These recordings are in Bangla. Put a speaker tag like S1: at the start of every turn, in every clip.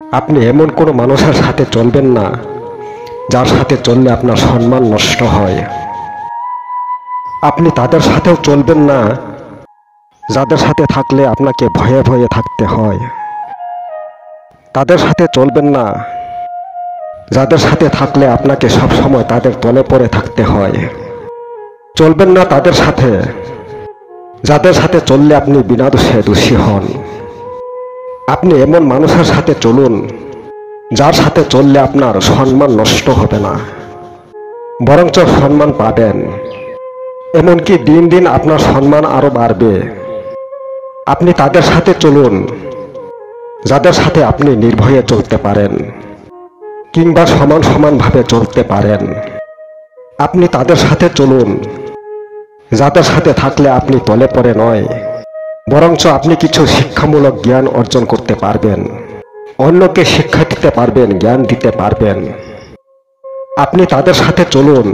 S1: আপনি এমন কোনো মানুষের সাথে চলবেন না যার সাথে চললে আপনার সম্মান নষ্ট হয়। আপনি তাদের সাথেও চলবেন না যাদের সাথে থাকলে আপনাকে ভয়ে ভয়ে থাকতে হয়। তাদের সাথে চলবেন না যাদের সাথে থাকলে আপনাকে সব সময় তাদের তলে পড়ে থাকতে হয়। চলবেন না তাদের সাথে যাদের সাথে চললে আপনি বিনা দোষে দোষী হন। আপনি এমন মানুষের সাথে চলুন যার সাথে চললে আপনার সম্মান নষ্ট হবে না, বরঞ্চ সম্মান পাবেন। এমনকি দিন দিন আপনার সম্মান আরো বাড়বে। আপনি তাদের সাথে চলুন যাদের সাথে আপনি নির্ভয়ে চলতে পারেন কিংবা সমান সমানভাবে চলতে পারেন। আপনি তাদের সাথে চলুন যাদের সাথে থাকলে আপনি তলে পড়ে নয়, বরঞ্চ আপনি কিছু শিক্ষামূলক জ্ঞান অর্জন করতে পারবেন, অন্যকে শিক্ষা দিতে পারবেন, জ্ঞান দিতে পারবেন। আপনি তাদের সাথে চলুন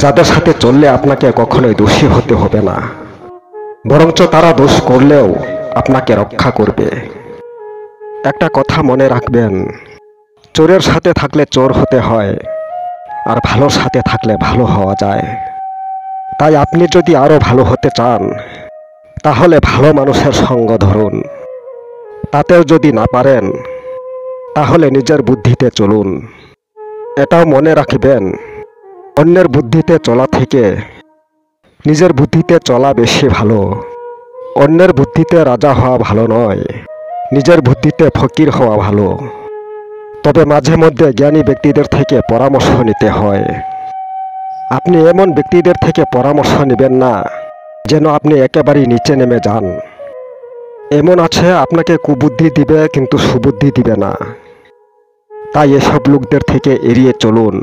S1: যাদের সাথে চললে আপনাকে কখনোই দোষী হতে হবে না, বরঞ্চ তারা দোষ করলেও আপনাকে রক্ষা করবে। একটা কথা মনে রাখবেন, চোরের সাথে থাকলে চোর হতে হয়, আর ভালোর সাথে থাকলে ভালো হওয়া যায়। তাই আপনি যদি আরো ভালো হতে চান তাহলে ভালো মানুষের সঙ্গ ধরুন। তাতেও যদি না পারেন তাহলে নিজের বুদ্ধিতে চলুন। এটাও মনে রাখবেন, অন্যের বুদ্ধিতে চলা থেকে নিজের বুদ্ধিতে চলা বেশি ভালো। অন্যের বুদ্ধিতে রাজা হওয়া ভালো নয়, নিজের বুদ্ধিতে ফকির হওয়া ভালো। তবে মাঝে মধ্যে জ্ঞানী ব্যক্তিদের থেকে পরামর্শ নিতে হয়। আপনি এমন ব্যক্তিদের থেকে পরামর্শ নেবেন না যেন আপনি একেবারেই নিচে নেমে যান। এমন আছে আপনাকে কুবুদ্ধি দিবে কিন্তু সুবুদ্ধি দিবে না। তাই এসব লোকদের থেকে এড়িয়ে চলুন।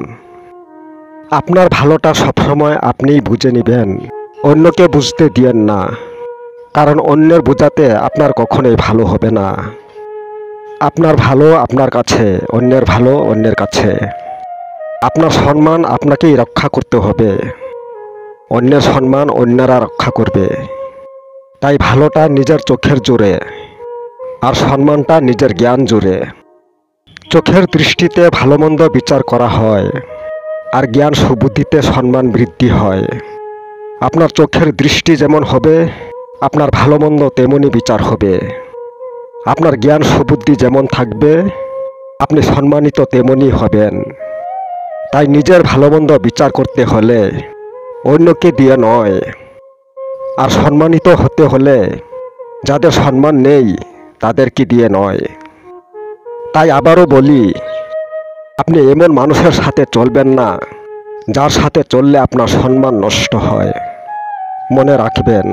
S1: আপনার ভালোটা সবসময় আপনিই বুঝে নেবেন, অন্যকে বুঝতে দিয়েন না, কারণ অন্যের বোঝাতে আপনার কখনোই ভালো হবে না। আপনার ভালো আপনার কাছে, অন্যের ভালো অন্যের কাছে। আপনার সম্মান আপনাকেই রক্ষা করতে হবে, অন্যের সম্মান অন্যরা রক্ষা করবে। তাই ভালোটা নিজের চোখের জোরে, আর সম্মানটা নিজের জ্ঞান জোরে। চোখের দৃষ্টিতে ভালো মন্দ বিচার করা হয়, আর জ্ঞান সুবুদ্ধিতে সম্মান বৃদ্ধি হয়। আপনার চোখের দৃষ্টি যেমন হবে আপনার ভালো মন্দ তেমনই বিচার হবে। আপনার জ্ঞান সুবুদ্ধি যেমন থাকবে আপনি সম্মানিত তেমনই হবেন। তাই নিজের ভালো মন্দ বিচার করতে হলে অন্যকে দিয়ে নয়, আর সম্মানিত হতে হলে যাদের সম্মান নেই তাদেরকে দিয়ে নয়। তাই আবারও বলি, আপনি এমন মানুষের সাথে চলবেন না যার সাথে চললে আপনার সম্মান নষ্ট হয়। মনে রাখবেন।